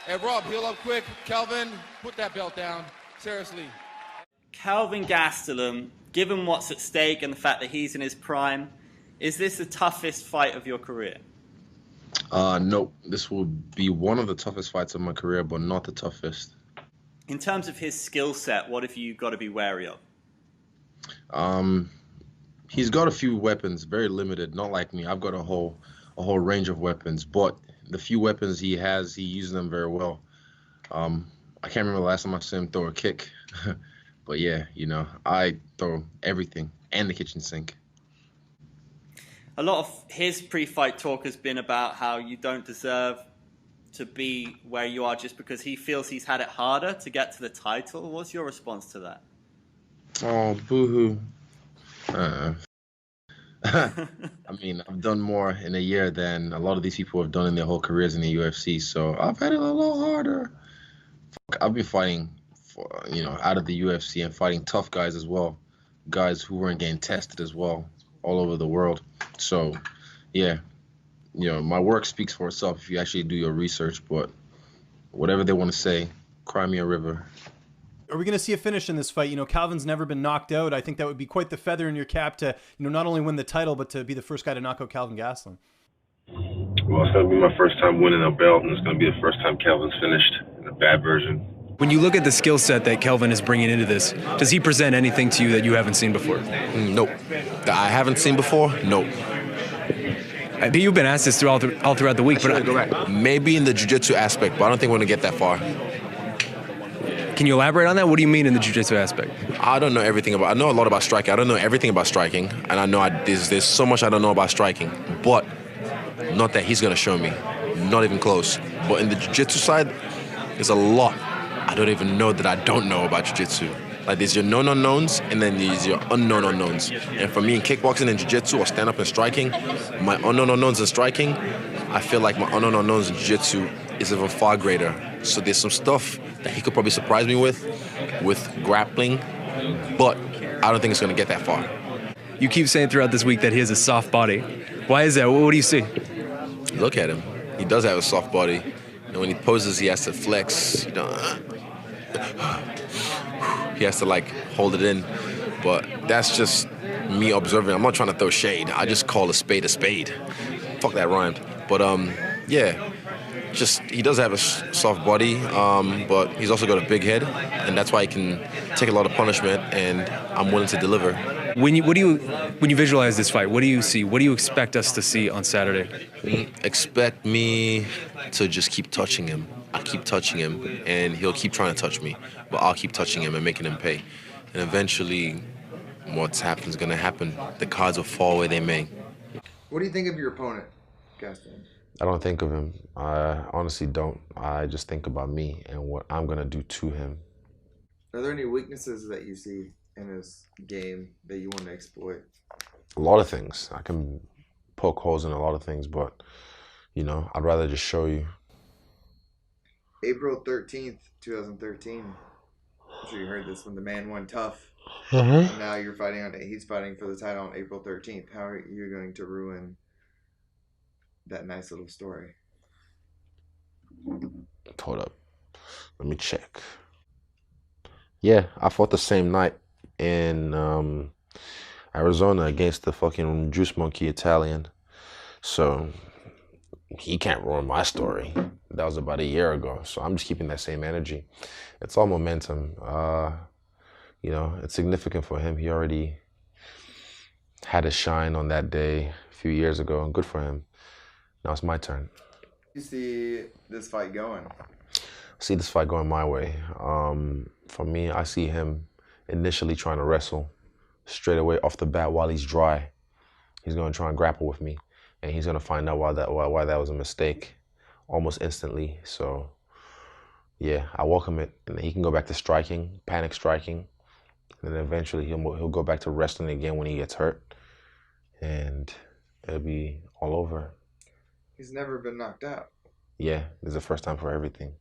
Hey, Rob, heal up quick. Kelvin, put that belt down. Seriously. Kelvin Gastelum, given what's at stake and the fact that he's in his prime, is this the toughest fight of your career? No, this will be one of the toughest fights of my career, but not the toughest. In terms of his skill set, what have you got to be wary of? He's got a few weapons, very limited, not like me. I've got a whole range of weapons, but the few weapons he has, he uses them very well. I can't remember the last time I saw him throw a kick, but yeah, I throw everything and the kitchen sink. A lot of his pre-fight talk has been about how you don't deserve to be where you are just because he feels he's had it harder to get to the title. What's your response to that? Oh, boo-hoo. I mean, I've done more in a year than a lot of these people have done in their whole careers in the UFC, so I've had it a lot harder. I've been fighting, out of the UFC and fighting tough guys as well, guys who weren't getting tested as well, all over the world. So, yeah, my work speaks for itself if you actually do your research, but whatever they want to say, cry me a river. Are we going to see a finish in this fight? Calvin's never been knocked out. I think that would be quite the feather in your cap to, not only win the title, but to be the first guy to knock out Kelvin Gastelum. Well, it's going to be my first time winning a belt, and it's going to be the first time Kelvin's finished in a bad version. When you look at the skill set that Kelvin is bringing into this, does he present anything to you that you haven't seen before? Nope. That I haven't seen before? Nope. You've been asked this all throughout the week, but maybe in the jiu-jitsu aspect, but I don't think we're going to get that far. Can you elaborate on that? What do you mean in the jiu-jitsu aspect? I don't know everything about. I know a lot about striking. I don't know everything about striking, and I know there's so much I don't know about striking. But not that he's gonna show me, not even close. But in the jiu-jitsu side, there's a lot I don't even know that I don't know about jiu-jitsu. Like there's your known unknowns, and then there's your unknown unknowns. And for me in kickboxing and jiu-jitsu or stand-up and striking, my unknown unknowns in striking, I feel like my unknown unknowns in jiu-jitsu is even far greater. So there's some stuff that he could probably surprise me with grappling, but I don't think it's going to get that far. You keep saying throughout this week that he has a soft body. Why is that? What do you see? Look at him. He does have a soft body. And when he poses, he has to flex. He has to, hold it in. But that's just me observing. I'm not trying to throw shade. I just call a spade a spade. Fuck, that rhymed. But, yeah. Just he does have a soft body, but he's also got a big head, and that's why he can take a lot of punishment, and I'm willing to deliver. When you visualize this fight, what do you see? What do you expect us to see on Saturday? Expect me to just keep touching him. I keep touching him, and he'll keep trying to touch me, but I'll keep touching him and making him pay. And eventually, what's happened is going to happen. The cards will fall where they may. What do you think of your opponent, Gastelum? I don't think of him. I honestly don't. I just think about me and what I'm going to do to him. Are there any weaknesses that you see in his game that you want to exploit? A lot of things. I can poke holes in a lot of things, but, I'd rather just show you. April 13th, 2013. I'm sure you heard this when the man won tough. Mm-hmm. And now he's fighting for the title on April 13th. How are you going to ruin that nice little story? Hold up. Let me check. Yeah, I fought the same night in Arizona against the fucking Juice Monkey Italian. So he can't ruin my story. That was about a year ago. So I'm just keeping that same energy. It's all momentum. It's significant for him. He already had a shine on that day a few years ago, and good for him. Now it's my turn. You see this fight going? I see this fight going my way. For me, I see him initially trying to wrestle straight away off the bat while he's dry. He's going to try and grapple with me, and he's going to find out why that was a mistake almost instantly. So, yeah, I welcome it, and he can go back to striking, panic striking, and then eventually he'll go back to wrestling again when he gets hurt, and it'll be all over. He's never been knocked out. Yeah, this is the first time for everything.